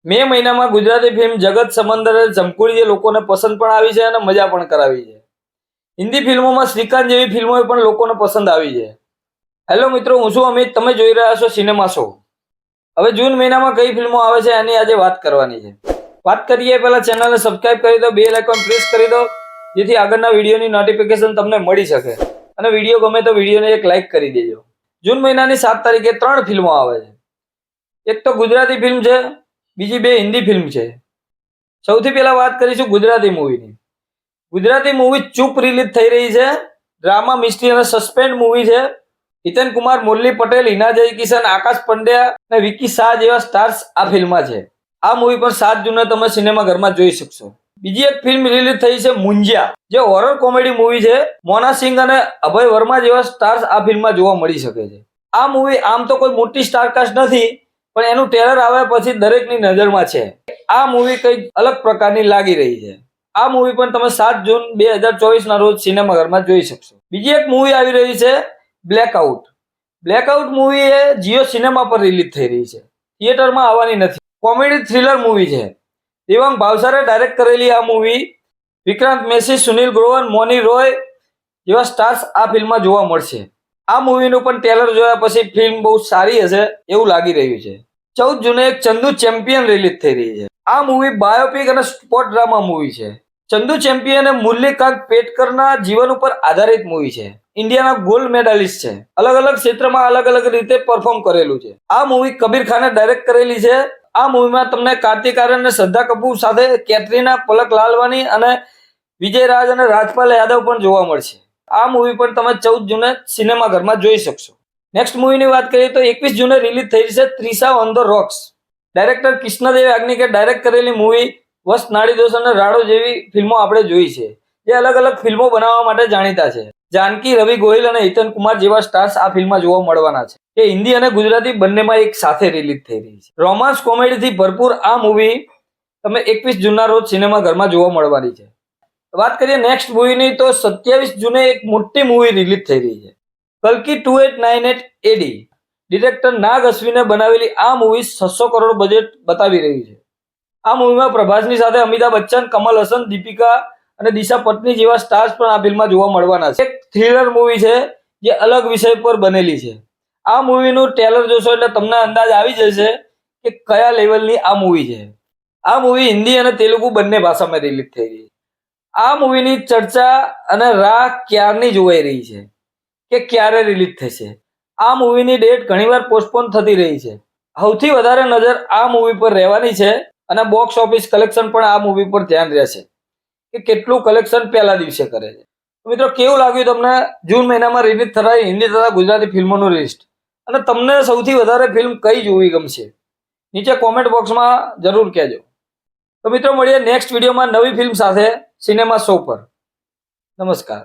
મે મહિનામાં ગુજરાતી ફિલ્મ જગત સમંદર જમકુડી જે લોકોને પસંદ પણ આવી છે અને મજા પણ કરાવી છે. હિન્દી ફિલ્મોમાં શ્રીકાંત જેવી ફિલ્મો પણ લોકોને પસંદ આવી છે. હેલો મિત્રો, હું છું અમિત, તમે જોઈ રહ્યા છો સિનેમા શો. હવે જૂન મહિનામાં કઈ ફિલ્મો આવે છે એની આજે વાત કરવાની છે. વાત કરીએ પહેલા ચેનલને સબસ્ક્રાઇબ કરી દો, બેલ આઇકોન પ્રેસ કરી દો જેથી આગળના વિડીયોની નોટિફિકેશન તમને મળી શકે. અને વિડીયો ગમે તો વિડીયોને એક લાઇક કરી દેજો. જૂન મહિનાની 7 તારીખે 3 ફિલ્મો આવે છે. એક તો ગુજરાતી ફિલ્મ છે, બીજી 2 હિન્દી ફિલ્મ છે. સૌથી પહેલા વાત કરીશું ગુજરાતી મૂવીની. ગુજરાતી મૂવી ચૂપ રિલીઝ થઈ રહી છે. ડ્રામા, મિસ્ટ્રી અને સસ્પેન્સ મૂવી છે. હિતેન કુમાર, મુરલી પટેલ, હિના જયકિશન, આકાશ પંડ્યા અને વિકી શાહ જેવા સ્ટાર્સ આ ફિલ્મમાં છે. આ મૂવી પણ 7 જૂને તમે સિનેમાઘરમાં જોઈ શકશો. બીજી એક ફિલ્મ રિલીઝ થઈ છે મુંજિયા, જે હોરર કોમેડી મૂવી છે. મોના સિંહ અને અભય વર્મા જેવા સ્ટાર્સ આ ફિલ્મમાં જોવા મળી શકે છે. આ મૂવી આમ તો કોઈ મોટી સ્ટારકાસ્ટ નથી, પણ એનું ટ્રેલર આવ્યા પછી દરેકની નજરમાં છે. આ મૂવી કંઈક અલગ પ્રકારની લાગી રહી છે. આ મૂવી પણ તમે 7 જૂન 2024 ના રોજ સિનેમાઘરમાં જોઈ શકશો. બીજી એક મૂવી આવી રહી છે બ્લેકઆઉટ. બ્લેકઆઉટ મૂવી એ જીઓ સિનેમા પર રિલીઝ થઈ રહી છે, થિયેટરમાં આવવાની નથી. કોમેડી થ્રિલર મૂવી છે. દેવાંગ ભાવસારે ડાયરેક્ટ કરેલી આ મૂવી. વિક્રાંત મેસી, સુનિલ ગ્રોવર, મોની રોય જેવા સ્ટાર્સ આ ફિલ્મમાં જોવા મળશે. આ મૂવીનું પણ ટ્રેલર જોયા પછી ફિલ્મ બહુ સારી હશે એવું લાગી રહ્યું છે. 14 જૂને એક ચંદુ ચેમ્પિયન રિલીઝ થઈ રહી છે. આ મૂવી બાયોપિક અને સ્પોર્ટ ડ્રામા મૂવી છે. ચંદુ ચેમ્પિયન એ મુરલીકાંત પેટકરના જીવન ઉપર આધારિત મૂવી છે. ઇન્ડિયાના ગોલ્ડ મેડાલિસ્ટ છે. અલગ અલગ ક્ષેત્રમાં અલગ અલગ રીતે પરફોર્મ કરેલું છે. આ મૂવી કબીર ખાને ડાયરેક્ટ કરેલી છે. આ મૂવીમાં તમને કાર્તિક આર્યન અને શ્રદ્ધા કપૂર સાથે કેટરીના, પલક લાલવાની અને વિજય રાજ અને રાજપાલ યાદવ પણ જોવા મળશે. આ મૂવી પણ તમે 14 જૂને સિનેમાઘરમાં જોઈ શકશો. નેક્સ્ટ મૂવીની વાત કરીએ તો 21 જૂને રિલીઝ થઈ છે Trisha on the rocks. Director Krishnadev યાજ્ઞિકે ડાયરેક્ટ કરેલી મૂવી વસ્ત નાડી દોષ અને રાડો જેવી ફિલ્મો આપણે જોઈ છે, જે અલગ અલગ ફિલ્મો બનાવવા માટે જાણીતા છે. જાનકી, રવિ ગોહિલ અને હિતન કુમાર જેવા સ્ટાર્સ આ ફિલ્મમાં જોવા મળવાના છે. એ હિન્દી અને ગુજરાતી બંનેમાં એક સાથે રિલીઝ થઈ રહી છે. રોમાન્સ કોમેડીથી ભરપૂર આ મૂવી તમે 21 જૂનના રોજ સિનેમાઘરમાં જોવા મળવાની છે. વાત કરીએ નેક્સ્ટ મૂવીની તો 27 જૂને એક મોટી મૂવી રિલીઝ થઈ રહી છે, કલ્કી 2898 એડી. ડિરેક્ટર નાગ અશ્વિને બનાવેલી આ મૂવી 600 કરોડ બજેટ બતાવી રહી છે. આ મૂવીમાં પ્રભાસની સાથે અમિતાભ બચ્ચન, કમલ હસન, દીપિકા અને દિશા પટની જેવા સ્ટાર્સ પણ આ ફિલ્મમાં જોવા મળવાના છે. એક થ્રિલર મૂવી છે જે અલગ વિષય પર બનેલી છે. આ મૂવીનું ટ્રેલર જોશો એટલે તમને અંદાજ આવી જશે કે કયા લેવલની આ મૂવી છે. આ મૂવી હિન્દી અને તેલુગુ બંને ભાષામાં રિલીઝ થઈ રહી છે. આ મૂવીની ચર્ચા અને રાહ ક્યારની જોવાઈ રહી છે કે ક્યારે રિલીઝ થશે. આ મૂવીની ડેટ ઘણીવાર પોસ્ટપોન થતી રહી છે. સૌથી વધારે નજર આ મૂવી પર રહેવાની છે અને બોક્સ ઓફિસ કલેક્શન પણ આ મૂવી પર ધ્યાન રહેશે કે કેટલું કલેક્શન પહેલા દિવસે કરે છે. મિત્રો, કેવું લાગ્યું તમને જૂન મહિનામાં રિલીઝ થનારી હિન્દી તથા ગુજરાતી ફિલ્મોનું લિસ્ટ? અને તમને સૌથી વધારે ફિલ્મ કઈ જોવી ગમશે? નીચે કોમેન્ટ બોક્સમાં જરૂર કહેજો. તો મિત્રો, મળીએ નેક્સ્ટ વિડીયોમાં નવી ફિલ્મ સાથે સિનેમા શો પર. નમસ્કાર.